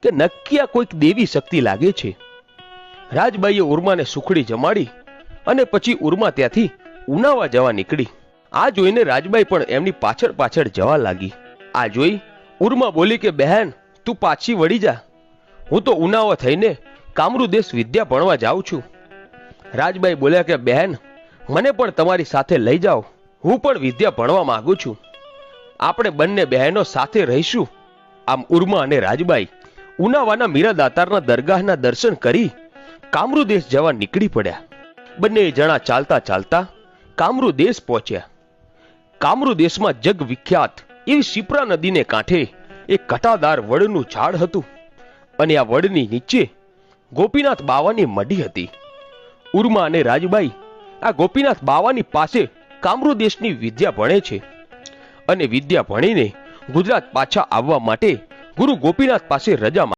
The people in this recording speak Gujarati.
કે નક્કી આ કોઈક દેવી શક્તિ લાગે છે. રાજબાઈએ ઉર્માને સુખડી જમાડી અને પછી ઉર્મા ત્યાંથી ઉનાવા જવા નીકળી. આ જોઈને રાજબાઈ પણ એમની પાછળ પાછળ જવા લાગી. આ જોઈ ઉર્મા બોલી કે બહેન, તું પાછી વળી જા, હું તો ઉનાવા થઈને કામરૂ દેશ વિદ્યા ભણવા જાઉં છું. રાજબાઈ બોલ્યા કે બહેન, મને પણ તમારી સાથે લઈ જાઓ, હું પણ વિદ્યા ભણવા માંગુ છું. આપણે બંને બહેનો સાથે રહીશું. આમ ઉર્મા અને રાજબાઈ ઉનાવાના મીરા દાતારના દરગાહના દર્શન કરી કામરૂ દેશ જવા નીકળી પડ્યા. બંને જણા ચાલતા ચાલતા કામરૂ દેશ પહોંચ્યા. કામરૂ દેશમાં જગ વિખ્યાત એવી શિપ્રા નદીને કાંઠે એક ઘટાદાર વડનું ઝાડ હતું અને આ વડની નીચે ગોપીનાથ બાવાની મઢી હતી. ઉર્મા અને રાજબાઈ આ ગોપીનાથ બાવાની પાસે કામરૂ દેશની વિદ્યા ભણે છે અને વિદ્યા ભણીને ગુજરાત પાછા આવવા માટે ગુરુ ગોપીનાથ પાસે રજા